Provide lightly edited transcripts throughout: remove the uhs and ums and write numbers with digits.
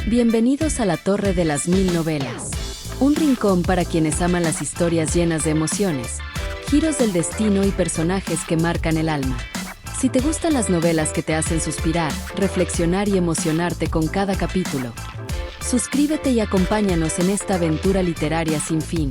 Bienvenidos a la Torre de las Mil Novelas. Un rincón para quienes aman las historias llenas de emociones, giros del destino y personajes que marcan el alma. Si te gustan las novelas que te hacen suspirar, reflexionar y emocionarte con cada capítulo, suscríbete y acompáñanos en esta aventura literaria sin fin.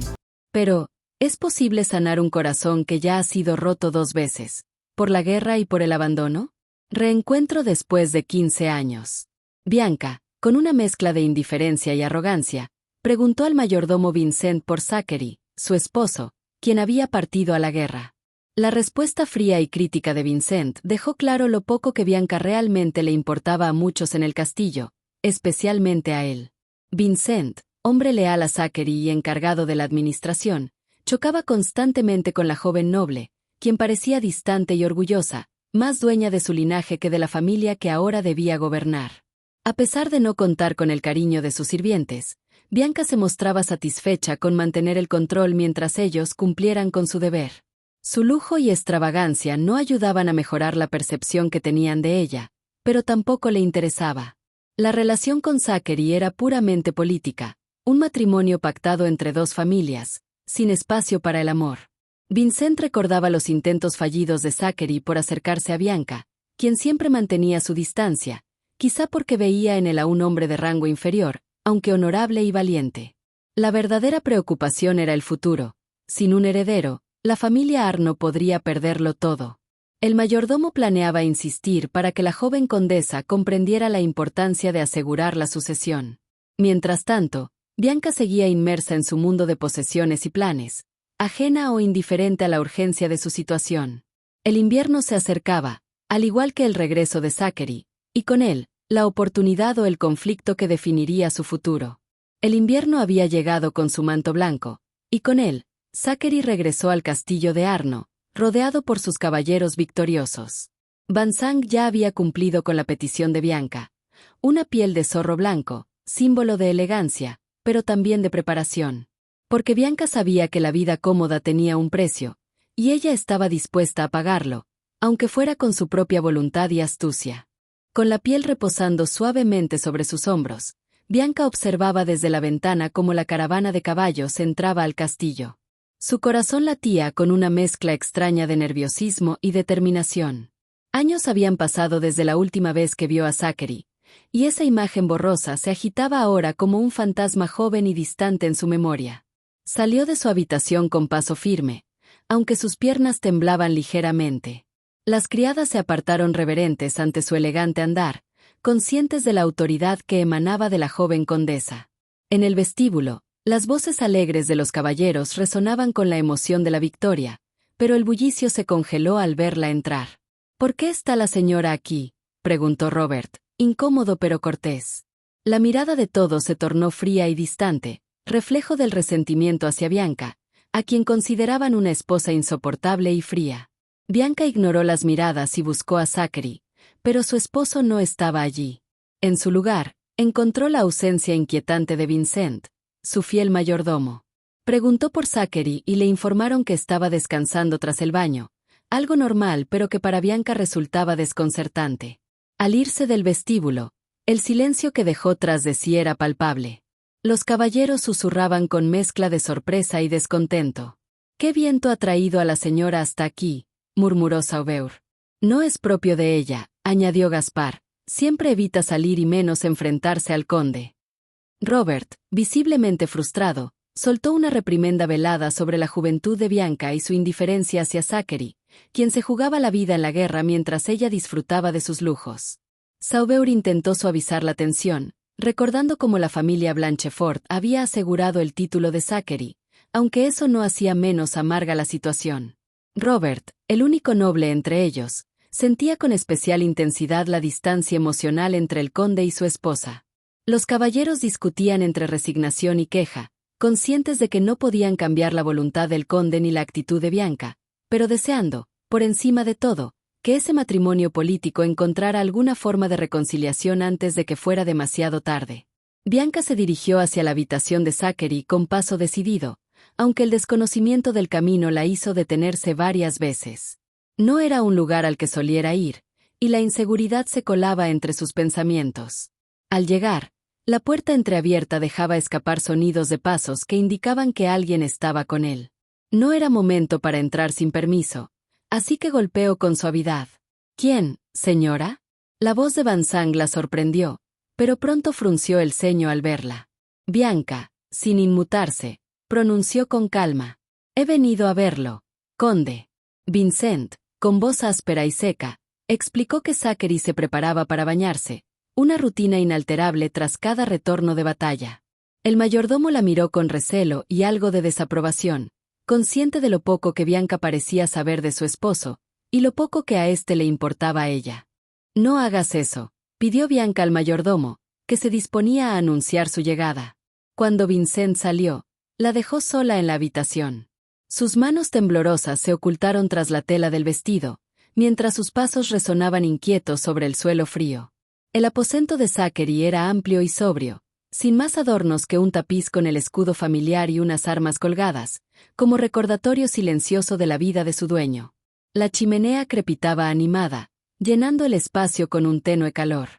Pero, ¿es posible sanar un corazón que ya ha sido roto 2 veces, por la guerra y por el abandono? Reencuentro después de 15 años. Bianca, con una mezcla de indiferencia y arrogancia, preguntó al mayordomo Vincent por Zachary, su esposo, quien había partido a la guerra. La respuesta fría y crítica de Vincent dejó claro lo poco que Bianca realmente le importaba a muchos en el castillo, especialmente a él. Vincent, hombre leal a Zachary y encargado de la administración, chocaba constantemente con la joven noble, quien parecía distante y orgullosa, más dueña de su linaje que de la familia que ahora debía gobernar. A pesar de no contar con el cariño de sus sirvientes, Bianca se mostraba satisfecha con mantener el control mientras ellos cumplieran con su deber. Su lujo y extravagancia no ayudaban a mejorar la percepción que tenían de ella, pero tampoco le interesaba. La relación con Zachary era puramente política, un matrimonio pactado entre 2 familias, sin espacio para el amor. Vincent recordaba los intentos fallidos de Zachary por acercarse a Bianca, quien siempre mantenía su distancia, quizá porque veía en él a un hombre de rango inferior, aunque honorable y valiente. La verdadera preocupación era el futuro. Sin un heredero, la familia Arno podría perderlo todo. El mayordomo planeaba insistir para que la joven condesa comprendiera la importancia de asegurar la sucesión. Mientras tanto, Bianca seguía inmersa en su mundo de posesiones y planes, ajena o indiferente a la urgencia de su situación. El invierno se acercaba, al igual que el regreso de Zachary, y con él, la oportunidad o el conflicto que definiría su futuro. El invierno había llegado con su manto blanco, y con él, Zachary regresó al castillo de Arno, rodeado por sus caballeros victoriosos. Vincent ya había cumplido con la petición de Bianca, una piel de zorro blanco, símbolo de elegancia, pero también de preparación. Porque Bianca sabía que la vida cómoda tenía un precio, y ella estaba dispuesta a pagarlo, aunque fuera con su propia voluntad y astucia. Con la piel reposando suavemente sobre sus hombros, Bianca observaba desde la ventana cómo la caravana de caballos entraba al castillo. Su corazón latía con una mezcla extraña de nerviosismo y determinación. Años habían pasado desde la última vez que vio a Zachary, y esa imagen borrosa se agitaba ahora como un fantasma joven y distante en su memoria. Salió de su habitación con paso firme, aunque sus piernas temblaban ligeramente. Las criadas se apartaron reverentes ante su elegante andar, conscientes de la autoridad que emanaba de la joven condesa. En el vestíbulo, las voces alegres de los caballeros resonaban con la emoción de la victoria, pero el bullicio se congeló al verla entrar. ¿Por qué está la señora aquí?, preguntó Robert, incómodo pero cortés. La mirada de todos se tornó fría y distante, reflejo del resentimiento hacia Bianca, a quien consideraban una esposa insoportable y fría. Bianca ignoró las miradas y buscó a Zachary, pero su esposo no estaba allí. En su lugar, encontró la ausencia inquietante de Vincent, su fiel mayordomo. Preguntó por Zachary y le informaron que estaba descansando tras el baño, algo normal pero que para Bianca resultaba desconcertante. Al irse del vestíbulo, el silencio que dejó tras de sí era palpable. Los caballeros susurraban con mezcla de sorpresa y descontento. «¿Qué viento ha traído a la señora hasta aquí?», murmuró Sauveur. «No es propio de ella», añadió Gaspar, «siempre evita salir y menos enfrentarse al conde». Robert, visiblemente frustrado, soltó una reprimenda velada sobre la juventud de Bianca y su indiferencia hacia Zachary, quien se jugaba la vida en la guerra mientras ella disfrutaba de sus lujos. Sauveur intentó suavizar la tensión, recordando cómo la familia Blanchefort había asegurado el título de Zachary, aunque eso no hacía menos amarga la situación. Robert, el único noble entre ellos, sentía con especial intensidad la distancia emocional entre el conde y su esposa. Los caballeros discutían entre resignación y queja, conscientes de que no podían cambiar la voluntad del conde ni la actitud de Bianca, pero deseando, por encima de todo, que ese matrimonio político encontrara alguna forma de reconciliación antes de que fuera demasiado tarde. Bianca se dirigió hacia la habitación de Zachary con paso decidido, aunque el desconocimiento del camino la hizo detenerse varias veces. No era un lugar al que soliera ir, y la inseguridad se colaba entre sus pensamientos. Al llegar, La puerta entreabierta dejaba escapar sonidos de pasos que indicaban que alguien estaba con él. No era momento para entrar sin permiso, así que golpeó con suavidad. «¿Quién, señora?» La voz de Van Sang la sorprendió, pero pronto frunció el ceño al verla. «Bianca», sin inmutarse, pronunció con calma. «He venido a verlo, conde». Vincent, con voz áspera y seca, explicó que Zachary se preparaba para bañarse, una rutina inalterable tras cada retorno de batalla. El mayordomo la miró con recelo y algo de desaprobación, consciente de lo poco que Bianca parecía saber de su esposo, y lo poco que a éste le importaba a ella. «No hagas eso», pidió Bianca al mayordomo, que se disponía a anunciar su llegada. Cuando Vincent salió, la dejó sola en la habitación. Sus manos temblorosas se ocultaron tras la tela del vestido, mientras sus pasos resonaban inquietos sobre el suelo frío. El aposento de Zachary era amplio y sobrio, sin más adornos que un tapiz con el escudo familiar y unas armas colgadas, como recordatorio silencioso de la vida de su dueño. La chimenea crepitaba animada, llenando el espacio con un tenue calor.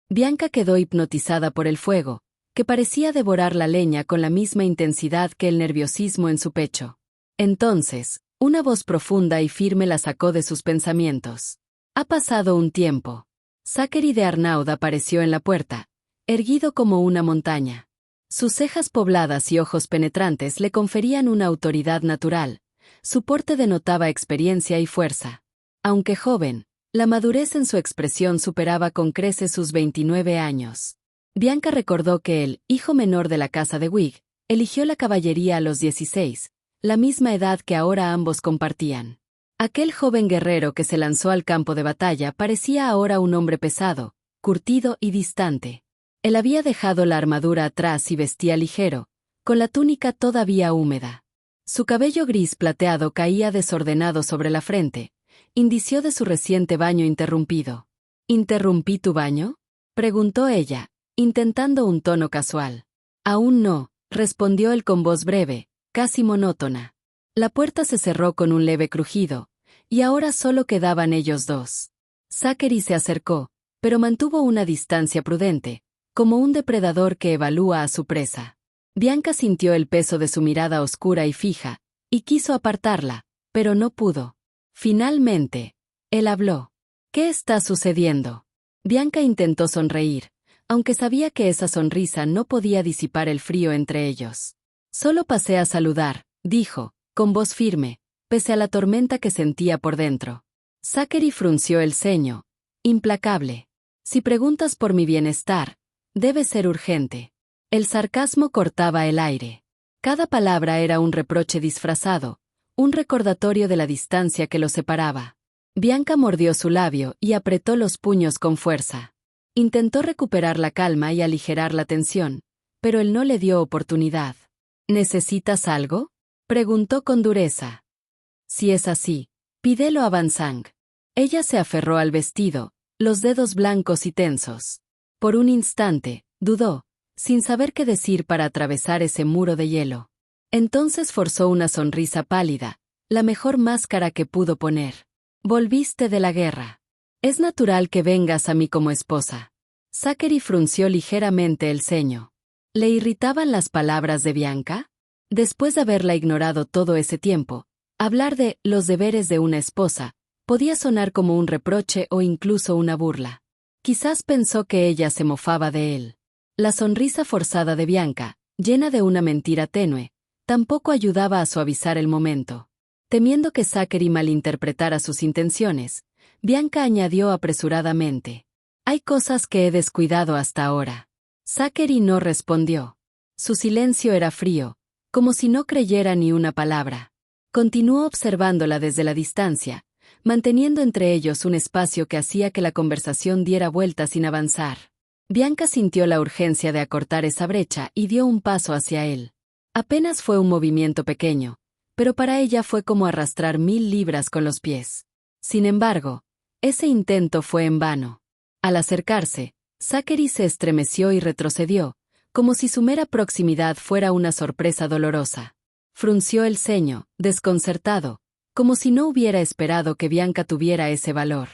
Bianca quedó hipnotizada por el fuego, que parecía devorar la leña con la misma intensidad que el nerviosismo en su pecho. Entonces, una voz profunda y firme la sacó de sus pensamientos. «Ha pasado un tiempo». Zachary de Arnaud apareció en la puerta, erguido como una montaña. Sus cejas pobladas y ojos penetrantes le conferían una autoridad natural. Su porte denotaba experiencia y fuerza. Aunque joven, la madurez en su expresión superaba con creces sus 29 años. Bianca recordó que el hijo menor de la casa de Wig eligió la caballería a los 16, la misma edad que ahora ambos compartían. Aquel joven guerrero que se lanzó al campo de batalla parecía ahora un hombre pesado, curtido y distante. Él había dejado la armadura atrás y vestía ligero, con la túnica todavía húmeda. Su cabello gris plateado caía desordenado sobre la frente, indicio de su reciente baño interrumpido. «¿Interrumpí tu baño?», preguntó ella, intentando un tono casual. «Aún no», respondió él con voz breve, casi monótona. La puerta se cerró con un leve crujido, y ahora solo quedaban ellos dos. Zachary se acercó, pero mantuvo una distancia prudente, como un depredador que evalúa a su presa. Bianca sintió el peso de su mirada oscura y fija, y quiso apartarla, pero no pudo. Finalmente, él habló. «¿Qué está sucediendo?». Bianca intentó sonreír, aunque sabía que esa sonrisa no podía disipar el frío entre ellos. «Solo pasé a saludar», dijo, con voz firme, pese a la tormenta que sentía por dentro. Zachary frunció el ceño, implacable. «Si preguntas por mi bienestar, debe ser urgente». El sarcasmo cortaba el aire. Cada palabra era un reproche disfrazado, un recordatorio de la distancia que los separaba. Bianca mordió su labio y apretó los puños con fuerza. Intentó recuperar la calma y aligerar la tensión, pero él no le dio oportunidad. «¿Necesitas algo?», preguntó con dureza. «Si es así, pídelo a Van Sang». Ella se aferró al vestido, los dedos blancos y tensos. Por un instante, dudó, sin saber qué decir para atravesar ese muro de hielo. Entonces forzó una sonrisa pálida, la mejor máscara que pudo poner. «Volviste de la guerra. Es natural que vengas a mí como esposa». Zachary frunció ligeramente el ceño. ¿Le irritaban las palabras de Bianca? Después de haberla ignorado todo ese tiempo, hablar de los deberes de una esposa podía sonar como un reproche o incluso una burla. Quizás pensó que ella se mofaba de él. La sonrisa forzada de Bianca, llena de una mentira tenue, tampoco ayudaba a suavizar el momento. Temiendo que Zachary malinterpretara sus intenciones, Bianca añadió apresuradamente: «Hay cosas que he descuidado hasta ahora». Zachary no respondió. Su silencio era frío, como si no creyera ni una palabra. Continuó observándola desde la distancia, manteniendo entre ellos un espacio que hacía que la conversación diera vuelta sin avanzar. Bianca sintió la urgencia de acortar esa brecha y dio un paso hacia él. Apenas fue un movimiento pequeño, pero para ella fue como arrastrar 1000 libras con los pies. Sin embargo, ese intento fue en vano. Al acercarse, Zachary se estremeció y retrocedió, como si su mera proximidad fuera una sorpresa dolorosa. Frunció el ceño, desconcertado, como si no hubiera esperado que Bianca tuviera ese valor.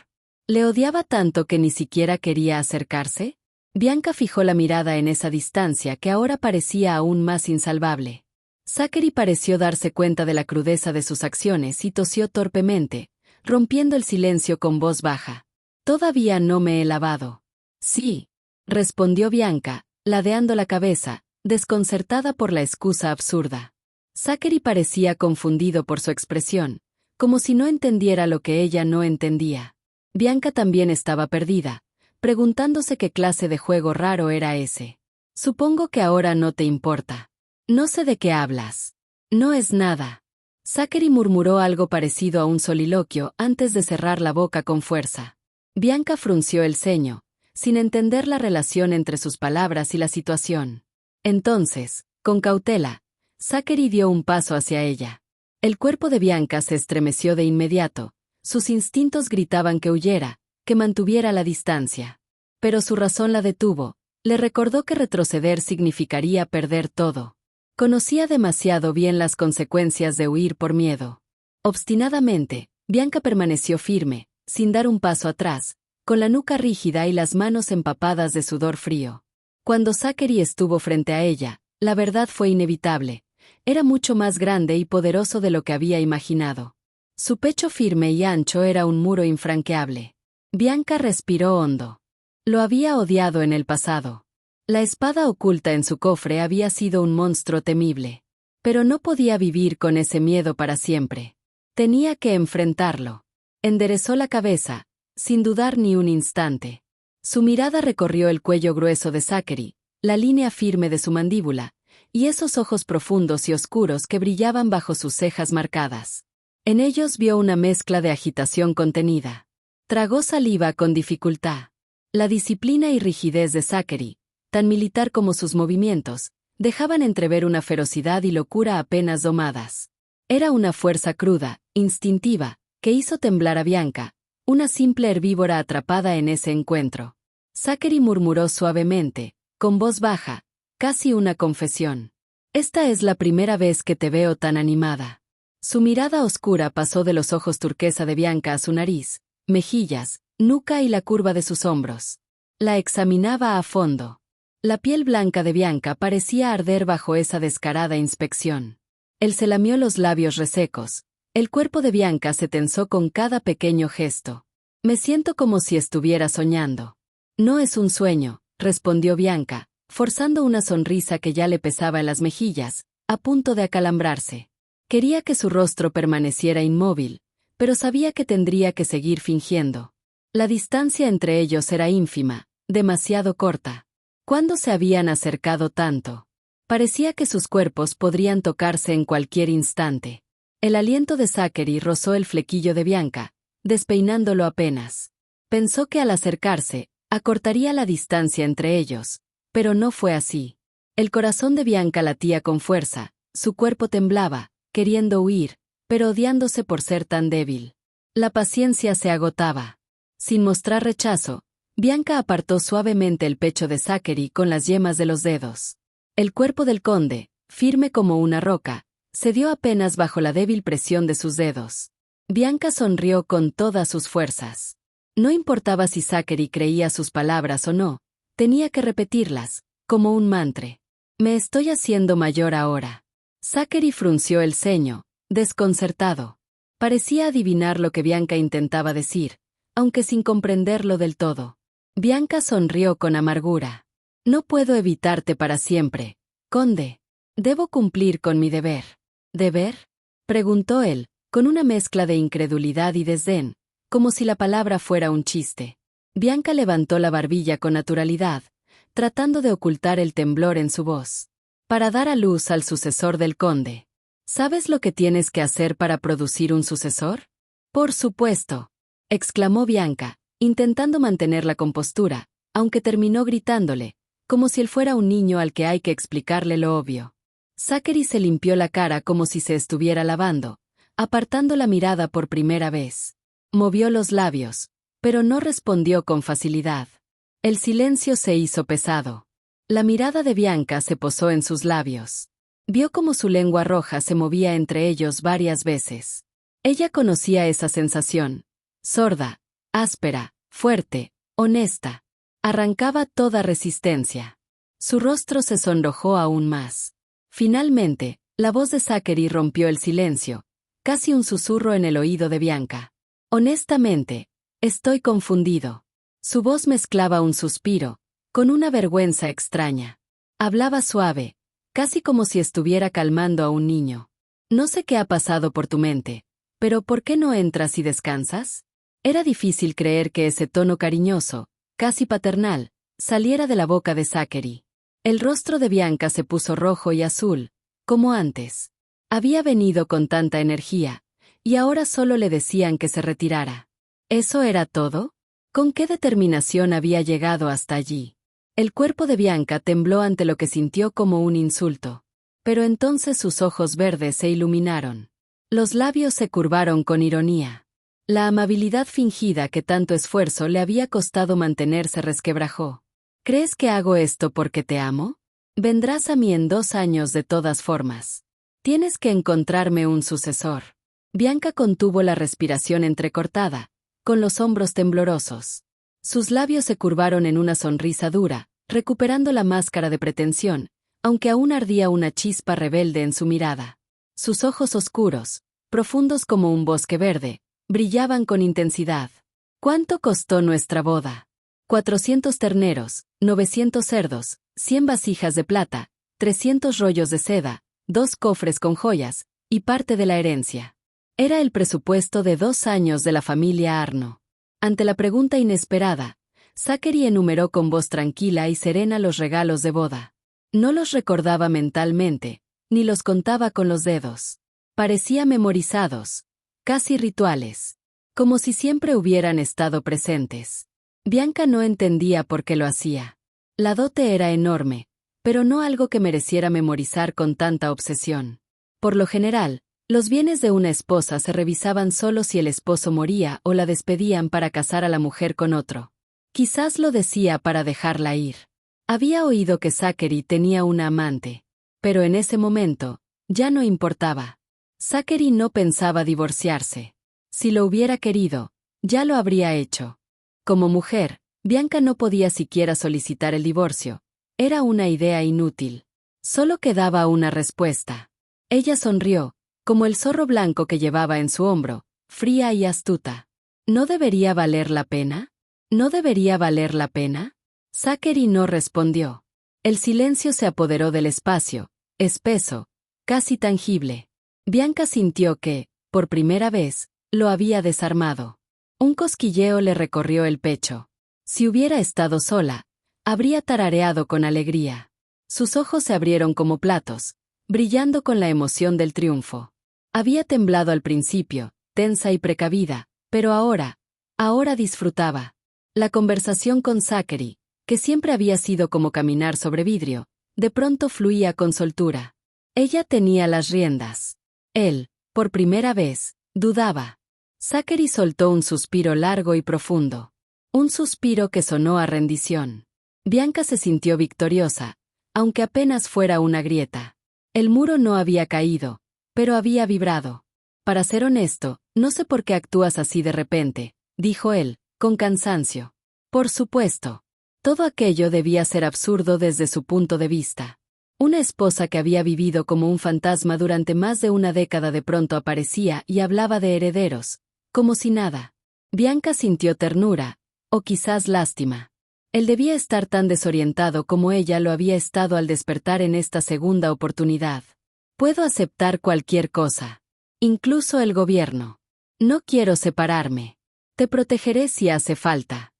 ¿Le odiaba tanto que ni siquiera quería acercarse? Bianca fijó la mirada en esa distancia que ahora parecía aún más insalvable. Zachary pareció darse cuenta de la crudeza de sus acciones y tosió torpemente, rompiendo el silencio con voz baja. «Todavía no me he lavado». «Sí», respondió Bianca, ladeando la cabeza, desconcertada por la excusa absurda. Zachary parecía confundido por su expresión, como si no entendiera lo que ella no entendía. Bianca también estaba perdida, preguntándose qué clase de juego raro era ese. «Supongo que ahora no te importa». «No sé de qué hablas». «No es nada». Zachary murmuró algo parecido a un soliloquio antes de cerrar la boca con fuerza. Bianca frunció el ceño, sin entender la relación entre sus palabras y la situación. Entonces, con cautela, Zachary dio un paso hacia ella. El cuerpo de Bianca se estremeció de inmediato, sus instintos gritaban que huyera, que mantuviera la distancia. Pero su razón la detuvo, le recordó que retroceder significaría perder todo. Conocía demasiado bien las consecuencias de huir por miedo. Obstinadamente, Bianca permaneció firme, sin dar un paso atrás, con la nuca rígida y las manos empapadas de sudor frío. Cuando Zachary estuvo frente a ella, la verdad fue inevitable. Era mucho más grande y poderoso de lo que había imaginado. Su pecho firme y ancho era un muro infranqueable. Bianca respiró hondo. Lo había odiado en el pasado. La espada oculta en su cofre había sido un monstruo temible. Pero no podía vivir con ese miedo para siempre. Tenía que enfrentarlo. Enderezó la cabeza, sin dudar ni un instante. Su mirada recorrió el cuello grueso de Zachary, la línea firme de su mandíbula, y esos ojos profundos y oscuros que brillaban bajo sus cejas marcadas. En ellos vio una mezcla de agitación contenida. Tragó saliva con dificultad. La disciplina y rigidez de Zachary, tan militar como sus movimientos, dejaban entrever una ferocidad y locura apenas domadas. Era una fuerza cruda, instintiva, que hizo temblar a Bianca, una simple herbívora atrapada en ese encuentro. Zachary murmuró suavemente, con voz baja, casi una confesión. «Esta es la primera vez que te veo tan animada». Su mirada oscura pasó de los ojos turquesa de Bianca a su nariz, mejillas, nuca y la curva de sus hombros. La examinaba a fondo. La piel blanca de Bianca parecía arder bajo esa descarada inspección. Él se lamió los labios resecos. El cuerpo de Bianca se tensó con cada pequeño gesto. «Me siento como si estuviera soñando». «No es un sueño», respondió Bianca, forzando una sonrisa que ya le pesaba en las mejillas, a punto de acalambrarse. Quería que su rostro permaneciera inmóvil, pero sabía que tendría que seguir fingiendo. La distancia entre ellos era ínfima, demasiado corta. ¿Cuándo se habían acercado tanto? Parecía que sus cuerpos podrían tocarse en cualquier instante. El aliento de Zachary rozó el flequillo de Bianca, despeinándolo apenas. Pensó que al acercarse, acortaría la distancia entre ellos, pero no fue así. El corazón de Bianca latía con fuerza, su cuerpo temblaba, queriendo huir, pero odiándose por ser tan débil. La paciencia se agotaba. Sin mostrar rechazo, Bianca apartó suavemente el pecho de Zachary con las yemas de los dedos. El cuerpo del conde, firme como una roca, cedió apenas bajo la débil presión de sus dedos. Bianca sonrió con todas sus fuerzas. No importaba si Zachary creía sus palabras o no, tenía que repetirlas, como un mantra. «Me estoy haciendo mayor ahora». Zachary frunció el ceño, desconcertado. Parecía adivinar lo que Bianca intentaba decir, aunque sin comprenderlo del todo. Bianca sonrió con amargura. «No puedo evitarte para siempre, conde. Debo cumplir con mi deber». «¿Deber?», preguntó él, con una mezcla de incredulidad y desdén, como si la palabra fuera un chiste. Bianca levantó la barbilla con naturalidad, tratando de ocultar el temblor en su voz. «Para dar a luz al sucesor del conde. ¿Sabes lo que tienes que hacer para producir un sucesor?». «Por supuesto», exclamó Bianca, intentando mantener la compostura, aunque terminó gritándole, como si él fuera un niño al que hay que explicarle lo obvio. Zachary se limpió la cara como si se estuviera lavando, apartando la mirada por primera vez. Movió los labios, pero no respondió con facilidad. El silencio se hizo pesado. La mirada de Bianca se posó en sus labios. Vio cómo su lengua roja se movía entre ellos varias veces. Ella conocía esa sensación. Sorda, áspera, fuerte, honesta. Arrancaba toda resistencia. Su rostro se sonrojó aún más. Finalmente, la voz de Zachary rompió el silencio, casi un susurro en el oído de Bianca. Honestamente, estoy confundido. Su voz mezclaba un suspiro, con una vergüenza extraña. Hablaba suave, casi como si estuviera calmando a un niño. No sé qué ha pasado por tu mente, pero ¿por qué no entras y descansas? Era difícil creer que ese tono cariñoso, casi paternal, saliera de la boca de Zachary. El rostro de Bianca se puso rojo y azul, como antes. Había venido con tanta energía, y ahora solo le decían que se retirara. ¿Eso era todo? ¿Con qué determinación había llegado hasta allí? El cuerpo de Bianca tembló ante lo que sintió como un insulto. Pero entonces sus ojos verdes se iluminaron. Los labios se curvaron con ironía. La amabilidad fingida que tanto esfuerzo le había costado mantener se resquebrajó. ¿Crees que hago esto porque te amo? Vendrás a mí en 2 años de todas formas. Tienes que encontrarme un sucesor. Bianca contuvo la respiración entrecortada, con los hombros temblorosos. Sus labios se curvaron en una sonrisa dura, recuperando la máscara de pretensión, aunque aún ardía una chispa rebelde en su mirada. Sus ojos oscuros, profundos como un bosque verde, brillaban con intensidad. ¿Cuánto costó nuestra boda? 400 terneros, 900 cerdos, 100 vasijas de plata, 300 rollos de seda, 2 cofres con joyas, y parte de la herencia. Era el presupuesto de 2 años de la familia Arno. Ante la pregunta inesperada, Zachary enumeró con voz tranquila y serena los regalos de boda. No los recordaba mentalmente, ni los contaba con los dedos. Parecía memorizados, casi rituales, como si siempre hubieran estado presentes. Bianca no entendía por qué lo hacía. La dote era enorme, pero no algo que mereciera memorizar con tanta obsesión. Por lo general, los bienes de una esposa se revisaban solo si el esposo moría o la despedían para casar a la mujer con otro. Quizás lo decía para dejarla ir. Había oído que Zachary tenía una amante, pero en ese momento, ya no importaba. Zachary no pensaba divorciarse. Si lo hubiera querido, ya lo habría hecho. Como mujer, Bianca no podía siquiera solicitar el divorcio. Era una idea inútil. Solo quedaba una respuesta. Ella sonrió, como el zorro blanco que llevaba en su hombro, fría y astuta. ¿No debería valer la pena? ¿No debería valer la pena? Zachary no respondió. El silencio se apoderó del espacio, espeso, casi tangible. Bianca sintió que, por primera vez, lo había desarmado. Un cosquilleo le recorrió el pecho. Si hubiera estado sola, habría tarareado con alegría. Sus ojos se abrieron como platos, brillando con la emoción del triunfo. Había temblado al principio, tensa y precavida, pero ahora disfrutaba. La conversación con Zachary, que siempre había sido como caminar sobre vidrio, de pronto fluía con soltura. Ella tenía las riendas. Él, por primera vez, dudaba. Zachary soltó un suspiro largo y profundo. Un suspiro que sonó a rendición. Bianca se sintió victoriosa, aunque apenas fuera una grieta. El muro no había caído, pero había vibrado. Para ser honesto, no sé por qué actúas así de repente, dijo él, con cansancio. Por supuesto. Todo aquello debía ser absurdo desde su punto de vista. Una esposa que había vivido como un fantasma durante más de una década de pronto aparecía y hablaba de herederos, como si nada. Bianca sintió ternura, o quizás lástima. Él debía estar tan desorientado como ella lo había estado al despertar en esta segunda oportunidad. Puedo aceptar cualquier cosa. Incluso el gobierno. No quiero separarme. Te protegeré si hace falta.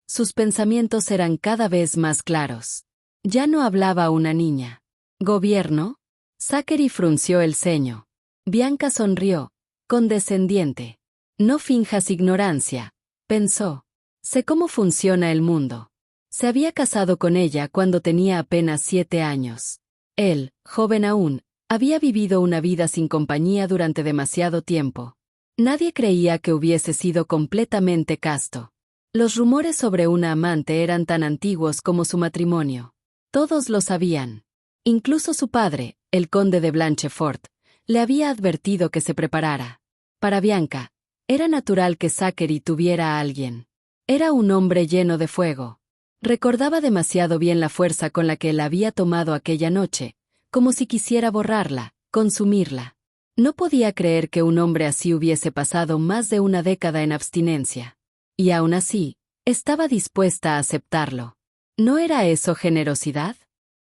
Sus pensamientos eran cada vez más claros. Ya no hablaba una niña. ¿Gobierno? Zachary frunció el ceño. Bianca sonrió, condescendiente. No finjas ignorancia, pensó. Sé cómo funciona el mundo. Se había casado con ella cuando tenía apenas 7 años. Él, joven aún, había vivido una vida sin compañía durante demasiado tiempo. Nadie creía que hubiese sido completamente casto. Los rumores sobre una amante eran tan antiguos como su matrimonio. Todos lo sabían. Incluso su padre, el conde de Blanchefort, le había advertido que se preparara. Para Bianca, era natural que Zachary tuviera a alguien. Era un hombre lleno de fuego. Recordaba demasiado bien la fuerza con la que él había tomado aquella noche, como si quisiera borrarla, consumirla. No podía creer que un hombre así hubiese pasado más de una década en abstinencia. Y aún así, estaba dispuesta a aceptarlo. ¿No era eso generosidad?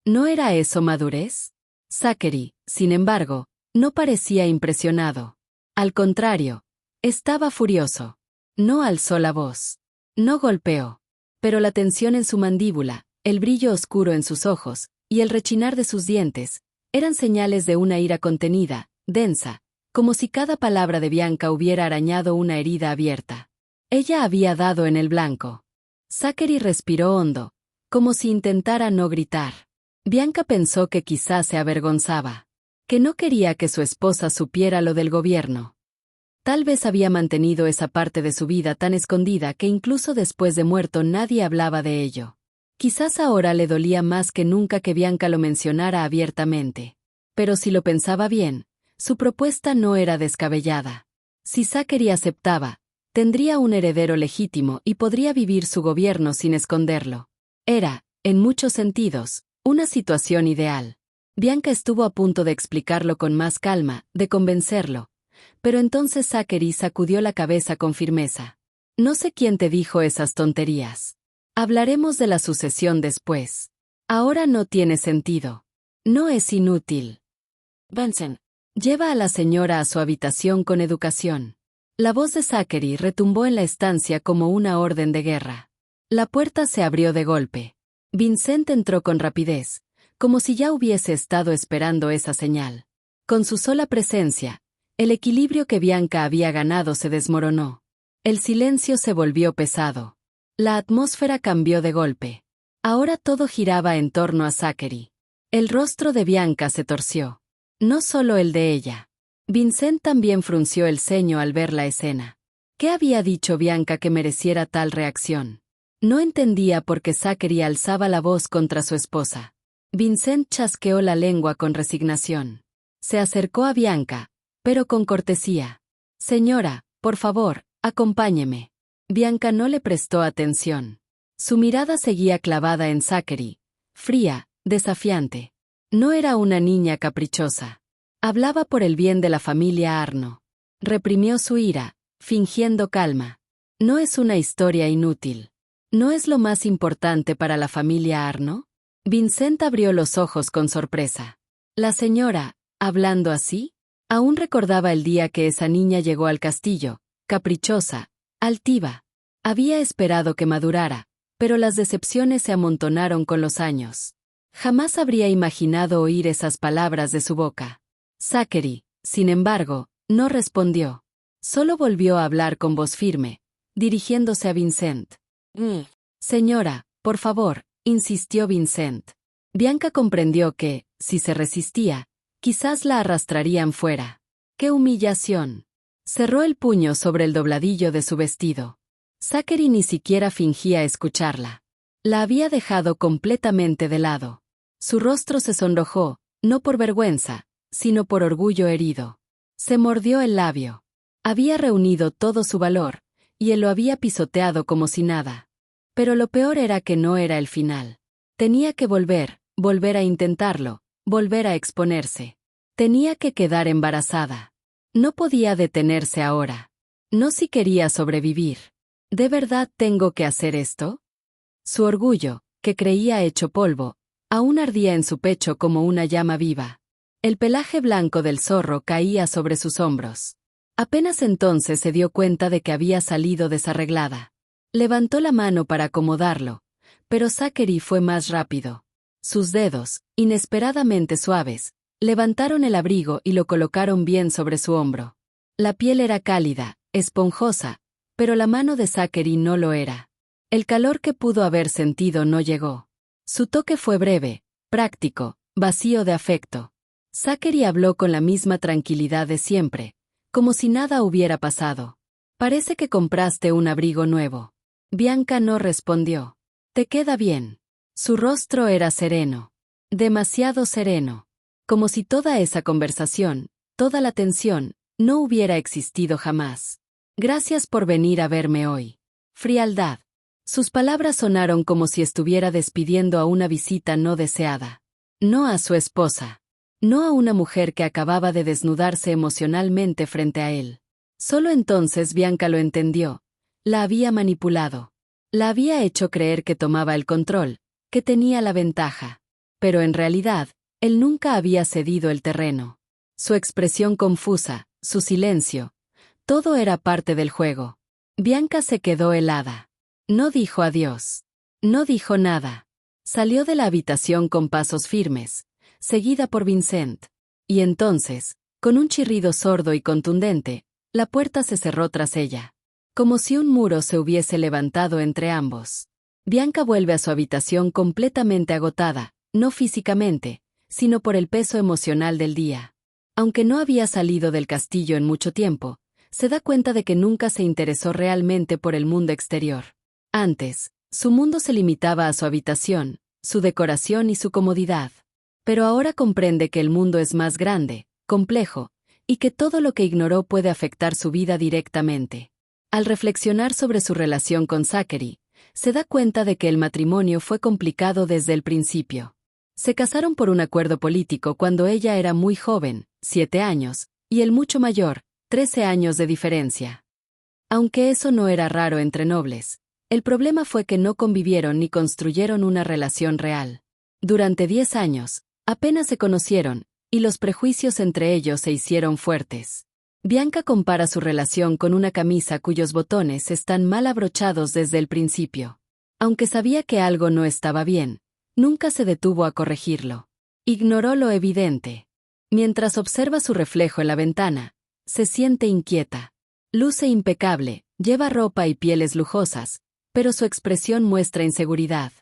¿No era eso madurez? Zachary, sin embargo, no parecía impresionado. Al contrario, estaba furioso. No alzó la voz. No golpeó. Pero la tensión en su mandíbula, el brillo oscuro en sus ojos, y el rechinar de sus dientes, eran señales de una ira contenida, densa, como si cada palabra de Bianca hubiera arañado una herida abierta. Ella había dado en el blanco. Zachary respiró hondo, como si intentara no gritar. Bianca pensó que quizás se avergonzaba, que no quería que su esposa supiera lo del gobierno. Tal vez había mantenido esa parte de su vida tan escondida que incluso después de muerto nadie hablaba de ello. Quizás ahora le dolía más que nunca que Bianca lo mencionara abiertamente. Pero si lo pensaba bien, su propuesta no era descabellada. Si Zachary aceptaba, tendría un heredero legítimo y podría vivir su gobierno sin esconderlo. Era, en muchos sentidos, una situación ideal. Bianca estuvo a punto de explicarlo con más calma, de convencerlo. Pero entonces Zachary sacudió la cabeza con firmeza. No sé quién te dijo esas tonterías. Hablaremos de la sucesión después. Ahora no tiene sentido. No es inútil. Benson, lleva a la señora a su habitación con educación. La voz de Zachary retumbó en la estancia como una orden de guerra. La puerta se abrió de golpe. Vincent entró con rapidez, como si ya hubiese estado esperando esa señal. Con su sola presencia, el equilibrio que Bianca había ganado se desmoronó. El silencio se volvió pesado. La atmósfera cambió de golpe. Ahora todo giraba en torno a Zachary. El rostro de Bianca se torció. No solo el de ella. Vincent también frunció el ceño al ver la escena. ¿Qué había dicho Bianca que mereciera tal reacción? No entendía por qué Zachary alzaba la voz contra su esposa. Vincent chasqueó la lengua con resignación. Se acercó a Bianca, pero con cortesía. Señora, por favor, acompáñeme. Bianca no le prestó atención. Su mirada seguía clavada en Zachary, fría, desafiante. No era una niña caprichosa. Hablaba por el bien de la familia Arno. Reprimió su ira, fingiendo calma. No es una historia inútil. ¿No es lo más importante para la familia Arno? Vincent abrió los ojos con sorpresa. La señora, hablando así, aún recordaba el día que esa niña llegó al castillo, caprichosa, altiva. Había esperado que madurara, pero las decepciones se amontonaron con los años. Jamás habría imaginado oír esas palabras de su boca. Zachary, sin embargo, no respondió. Solo volvió a hablar con voz firme, dirigiéndose a Vincent. Señora, por favor, insistió Vincent. Bianca comprendió que, si se resistía, quizás la arrastrarían fuera. ¡Qué humillación! Cerró el puño sobre el dobladillo de su vestido. Zachary ni siquiera fingía escucharla. La había dejado completamente de lado. Su rostro se sonrojó, no por vergüenza, sino por orgullo herido. Se mordió el labio. Había reunido todo su valor, y él lo había pisoteado como si nada. Pero lo peor era que no era el final. Tenía que volver a intentarlo, volver a exponerse. Tenía que quedar embarazada. No podía detenerse ahora. No si quería sobrevivir. ¿De verdad tengo que hacer esto? Su orgullo, que creía hecho polvo, aún ardía en su pecho como una llama viva. El pelaje blanco del zorro caía sobre sus hombros. Apenas entonces se dio cuenta de que había salido desarreglada. Levantó la mano para acomodarlo, pero Zachary fue más rápido. Sus dedos, inesperadamente suaves, levantaron el abrigo y lo colocaron bien sobre su hombro. La piel era cálida, esponjosa, pero la mano de Zachary no lo era. El calor que pudo haber sentido no llegó. Su toque fue breve, práctico, vacío de afecto. Zachary habló con la misma tranquilidad de siempre, como si nada hubiera pasado. Parece que compraste un abrigo nuevo. Bianca no respondió. Te queda bien. Su rostro era sereno. Demasiado sereno. Como si toda esa conversación, toda la tensión, no hubiera existido jamás. Gracias por venir a verme hoy. Frialdad. Sus palabras sonaron como si estuviera despidiendo a una visita no deseada. No a su esposa. No a una mujer que acababa de desnudarse emocionalmente frente a él. Solo entonces Bianca lo entendió. La había manipulado. La había hecho creer que tomaba el control, que tenía la ventaja. Pero en realidad, él nunca había cedido el terreno. Su expresión confusa, su silencio, todo era parte del juego. Bianca se quedó helada. No dijo adiós. No dijo nada. Salió de la habitación con pasos firmes, seguida por Vincent. Y entonces, con un chirrido sordo y contundente, la puerta se cerró tras ella. Como si un muro se hubiese levantado entre ambos. Bianca vuelve a su habitación completamente agotada, no físicamente, sino por el peso emocional del día. Aunque no había salido del castillo en mucho tiempo, se da cuenta de que nunca se interesó realmente por el mundo exterior. Antes, su mundo se limitaba a su habitación, su decoración y su comodidad. Pero ahora comprende que el mundo es más grande, complejo, y que todo lo que ignoró puede afectar su vida directamente. Al reflexionar sobre su relación con Zachary, se da cuenta de que el matrimonio fue complicado desde el principio. Se casaron por un acuerdo político cuando ella era muy joven, 7 años, y él mucho mayor, 13 años de diferencia. Aunque eso no era raro entre nobles, el problema fue que no convivieron ni construyeron una relación real. Durante 10 años, apenas se conocieron, y los prejuicios entre ellos se hicieron fuertes. Bianca compara su relación con una camisa cuyos botones están mal abrochados desde el principio. Aunque sabía que algo no estaba bien, nunca se detuvo a corregirlo. Ignoró lo evidente. Mientras observa su reflejo en la ventana, se siente inquieta. Luce impecable, lleva ropa y pieles lujosas, pero su expresión muestra inseguridad.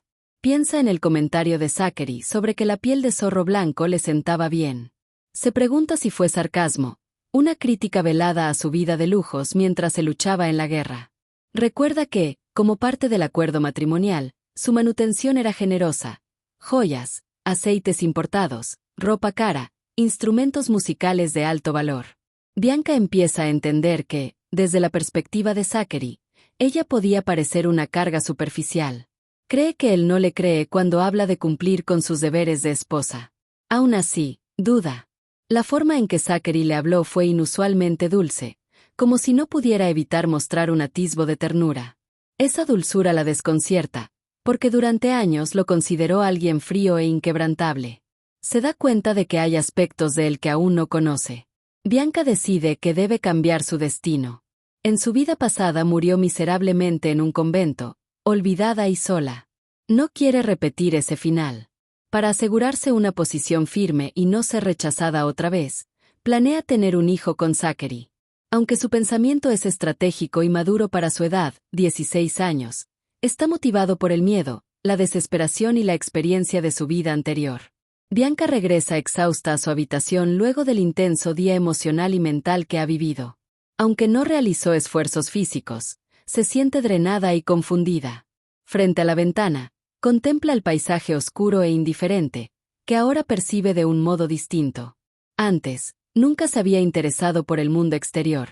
Piensa en el comentario de Zachary sobre que la piel de zorro blanco le sentaba bien. Se pregunta si fue sarcasmo, una crítica velada a su vida de lujos mientras se luchaba en la guerra. Recuerda que, como parte del acuerdo matrimonial, su manutención era generosa. Joyas, aceites importados, ropa cara, instrumentos musicales de alto valor. Bianca empieza a entender que, desde la perspectiva de Zachary, ella podía parecer una carga superficial. Cree que él no le cree cuando habla de cumplir con sus deberes de esposa. Aún así, duda. La forma en que Zachary le habló fue inusualmente dulce, como si no pudiera evitar mostrar un atisbo de ternura. Esa dulzura la desconcierta, porque durante años lo consideró alguien frío e inquebrantable. Se da cuenta de que hay aspectos de él que aún no conoce. Bianca decide que debe cambiar su destino. En su vida pasada murió miserablemente en un convento, olvidada y sola. No quiere repetir ese final. Para asegurarse una posición firme y no ser rechazada otra vez, planea tener un hijo con Zachary. Aunque su pensamiento es estratégico y maduro para su edad, 16 años, está motivado por el miedo, la desesperación y la experiencia de su vida anterior. Bianca regresa exhausta a su habitación luego del intenso día emocional y mental que ha vivido. Aunque no realizó esfuerzos físicos, se siente drenada y confundida. Frente a la ventana, contempla el paisaje oscuro e indiferente, que ahora percibe de un modo distinto. Antes, nunca se había interesado por el mundo exterior.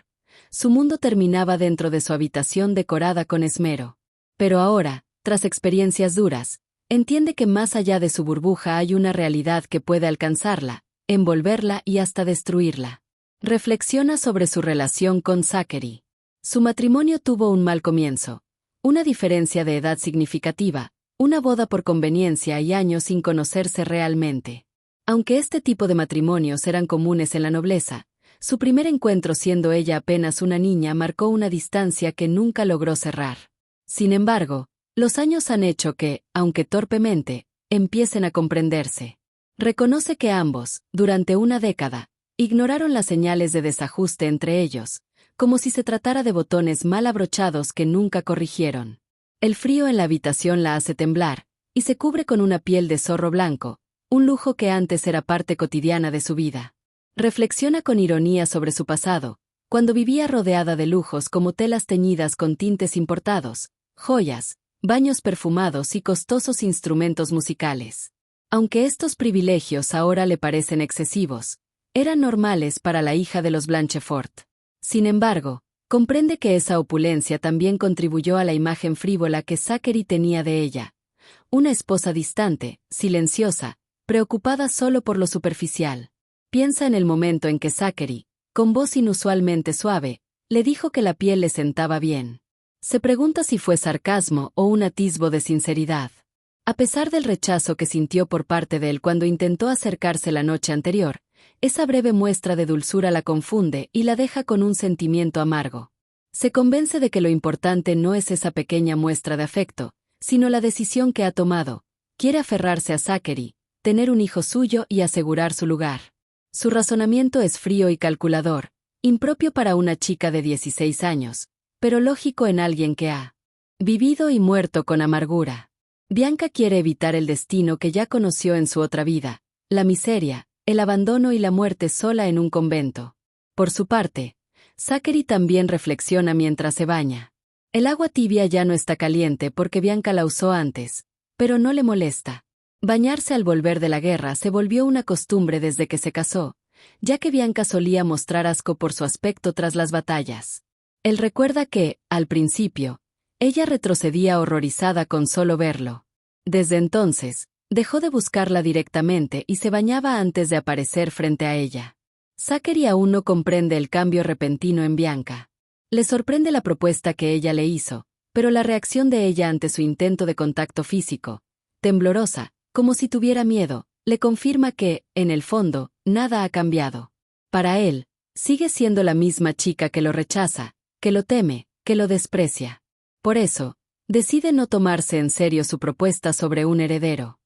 Su mundo terminaba dentro de su habitación decorada con esmero. Pero ahora, tras experiencias duras, entiende que más allá de su burbuja hay una realidad que puede alcanzarla, envolverla y hasta destruirla. Reflexiona sobre su relación con Zachary. Su matrimonio tuvo un mal comienzo, una diferencia de edad significativa, una boda por conveniencia y años sin conocerse realmente. Aunque este tipo de matrimonios eran comunes en la nobleza, su primer encuentro siendo ella apenas una niña marcó una distancia que nunca logró cerrar. Sin embargo, los años han hecho que, aunque torpemente, empiecen a comprenderse. Reconoce que ambos, durante una década, ignoraron las señales de desajuste entre ellos, como si se tratara de botones mal abrochados que nunca corrigieron. El frío en la habitación la hace temblar, y se cubre con una piel de zorro blanco, un lujo que antes era parte cotidiana de su vida. Reflexiona con ironía sobre su pasado, cuando vivía rodeada de lujos como telas teñidas con tintes importados, joyas, baños perfumados y costosos instrumentos musicales. Aunque estos privilegios ahora le parecen excesivos, eran normales para la hija de los Blanchefort. Sin embargo, Comprende que esa opulencia también contribuyó a la imagen frívola que Zachary tenía de ella. Una esposa distante, silenciosa, preocupada solo por lo superficial. Piensa en el momento en que Zachary, con voz inusualmente suave, le dijo que la piel le sentaba bien. Se pregunta si fue sarcasmo o un atisbo de sinceridad. A pesar del rechazo que sintió por parte de él cuando intentó acercarse la noche anterior, esa breve muestra de dulzura la confunde y la deja con un sentimiento amargo. Se convence de que lo importante no es esa pequeña muestra de afecto, sino la decisión que ha tomado. Quiere aferrarse a Zachary, tener un hijo suyo y asegurar su lugar. Su razonamiento es frío y calculador, impropio para una chica de 16 años, pero lógico en alguien que ha vivido y muerto con amargura. Bianca quiere evitar el destino que ya conoció en su otra vida, la miseria, el abandono y la muerte sola en un convento. Por su parte, Zachary también reflexiona mientras se baña. El agua tibia ya no está caliente porque Bianca la usó antes, pero no le molesta. Bañarse al volver de la guerra se volvió una costumbre desde que se casó, ya que Bianca solía mostrar asco por su aspecto tras las batallas. Él recuerda que, al principio, ella retrocedía horrorizada con solo verlo. Desde entonces, dejó de buscarla directamente y se bañaba antes de aparecer frente a ella. Zachary aún no comprende el cambio repentino en Bianca. Le sorprende la propuesta que ella le hizo, pero la reacción de ella ante su intento de contacto físico, temblorosa, como si tuviera miedo, le confirma que, en el fondo, nada ha cambiado. Para él, sigue siendo la misma chica que lo rechaza, que lo teme, que lo desprecia. Por eso, decide no tomarse en serio su propuesta sobre un heredero.